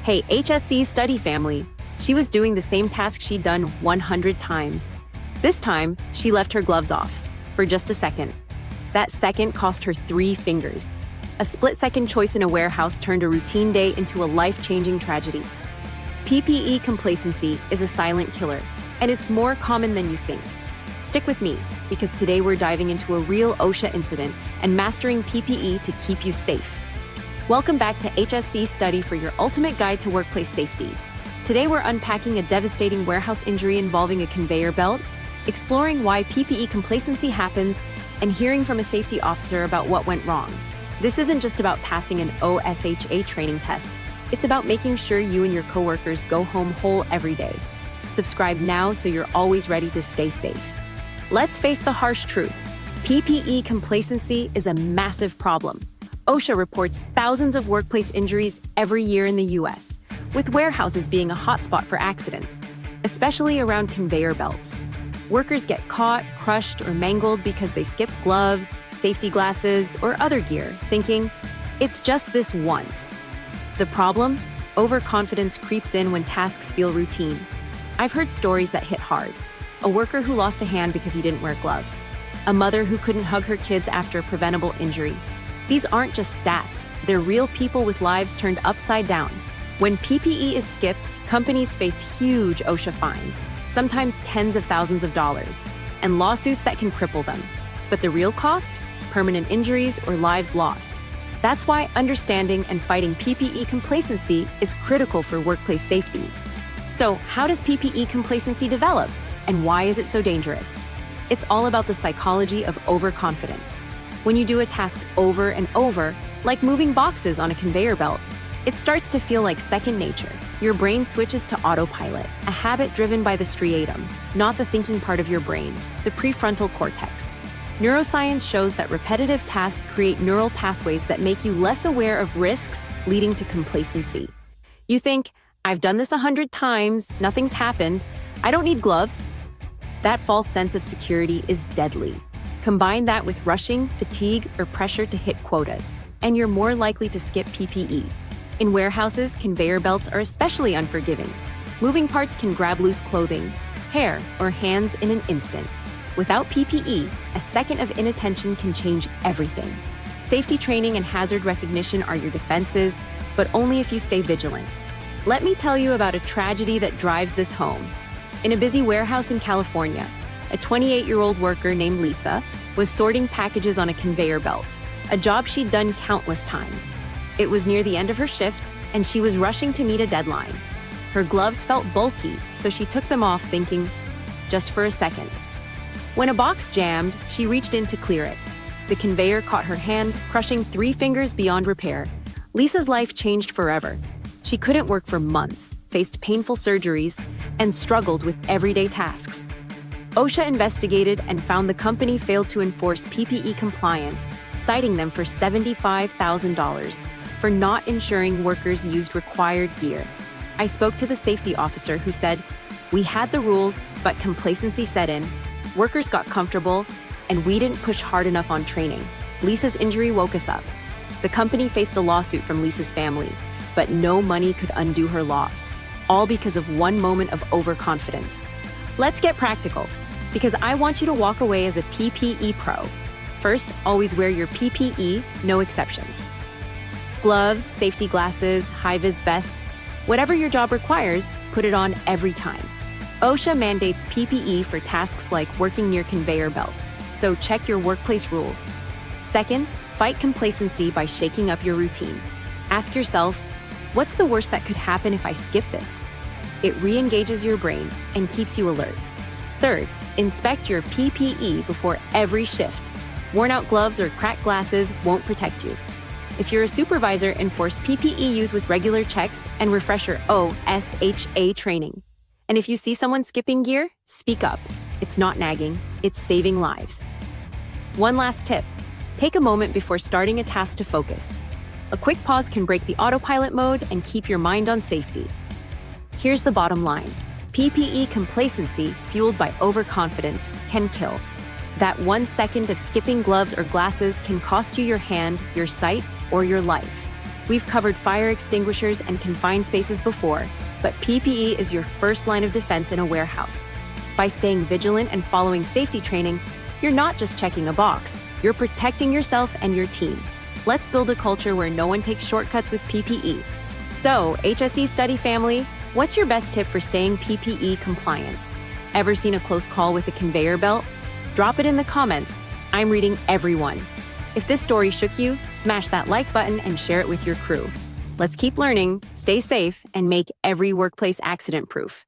Hey, HSC study family. She was doing the same task she'd done 100 times. This time, she left her gloves off for just a second. That second cost her 3 fingers. A split-second choice in a warehouse turned a routine day into a life-changing tragedy. PPE complacency is a silent killer, and it's more common than you think. Stick with me, because today we're diving into a real OSHA incident and mastering PPE to keep you safe. Welcome back to HSC Study for your ultimate guide to workplace safety. Today we're unpacking a devastating warehouse injury involving a conveyor belt, exploring why PPE complacency happens, and hearing from a safety officer about what went wrong. This isn't just about passing an OSHA training test. It's about making sure you and your coworkers go home whole every day. Subscribe now so you're always ready to stay safe. Let's face the harsh truth. PPE complacency is a massive problem. OSHA reports thousands of workplace injuries every year in the US, with warehouses being a hotspot for accidents, especially around conveyor belts. Workers get caught, crushed, or mangled because they skip gloves, safety glasses, or other gear, thinking, it's just this once. The problem? Overconfidence creeps in when tasks feel routine. I've heard stories that hit hard. A worker who lost a hand because he didn't wear gloves. A mother who couldn't hug her kids after a preventable injury. These aren't just stats, they're real people with lives turned upside down. When PPE is skipped, companies face huge OSHA fines, sometimes tens of thousands of dollars, and lawsuits that can cripple them. But the real cost? Permanent injuries or lives lost. That's why understanding and fighting PPE complacency is critical for workplace safety. So, how does PPE complacency develop? And why is it so dangerous? It's all about the psychology of overconfidence. When you do a task over and over, like moving boxes on a conveyor belt, it starts to feel like second nature. Your brain switches to autopilot, a habit driven by the striatum, not the thinking part of your brain, the prefrontal cortex. Neuroscience shows that repetitive tasks create neural pathways that make you less aware of risks, leading to complacency. You think, I've done this 100 times, nothing's happened, I don't need gloves. That false sense of security is deadly. Combine that with rushing, fatigue, or pressure to hit quotas, and you're more likely to skip PPE. In warehouses, conveyor belts are especially unforgiving. Moving parts can grab loose clothing, hair, or hands in an instant. Without PPE, a second of inattention can change everything. Safety training and hazard recognition are your defenses, but only if you stay vigilant. Let me tell you about a tragedy that drives this home. In a busy warehouse in California, a 28-year-old worker named Lisa was sorting packages on a conveyor belt, a job she'd done countless times. It was near the end of her shift, and she was rushing to meet a deadline. Her gloves felt bulky, so she took them off thinking, just for a second. When a box jammed, she reached in to clear it. The conveyor caught her hand, crushing 3 fingers beyond repair. Lisa's life changed forever. She couldn't work for months, faced painful surgeries, and struggled with everyday tasks. OSHA investigated and found the company failed to enforce PPE compliance, citing them for $75,000 for not ensuring workers used required gear. I spoke to the safety officer who said, "We had the rules, but complacency set in. Workers got comfortable, and we didn't push hard enough on training. Lisa's injury woke us up." The company faced a lawsuit from Lisa's family, but no money could undo her loss, all because of one moment of overconfidence. Let's get practical, because I want you to walk away as a PPE pro. First, always wear your PPE, no exceptions. Gloves, safety glasses, high-vis vests, whatever your job requires, put it on every time. OSHA mandates PPE for tasks like working near conveyor belts, so check your workplace rules. Second, fight complacency by shaking up your routine. Ask yourself, what's the worst that could happen if I skip this? It re-engages your brain and keeps you alert. Third, inspect your PPE before every shift. Worn-out gloves or cracked glasses won't protect you. If you're a supervisor, enforce PPE use with regular checks and refresh your OSHA training. And if you see someone skipping gear, speak up. It's not nagging, it's saving lives. One last tip. Take a moment before starting a task to focus. A quick pause can break the autopilot mode and keep your mind on safety. Here's the bottom line. PPE complacency, fueled by overconfidence, can kill. That 1 second of skipping gloves or glasses can cost you your hand, your sight, or your life. We've covered fire extinguishers and confined spaces before, but PPE is your first line of defense in a warehouse. By staying vigilant and following safety training, you're not just checking a box, you're protecting yourself and your team. Let's build a culture where no one takes shortcuts with PPE. So, HSE study family, what's your best tip for staying PPE compliant? Ever seen a close call with a conveyor belt? Drop it in the comments. I'm reading every one. If this story shook you, smash that like button and share it with your crew. Let's keep learning, stay safe, and make every workplace accident-proof.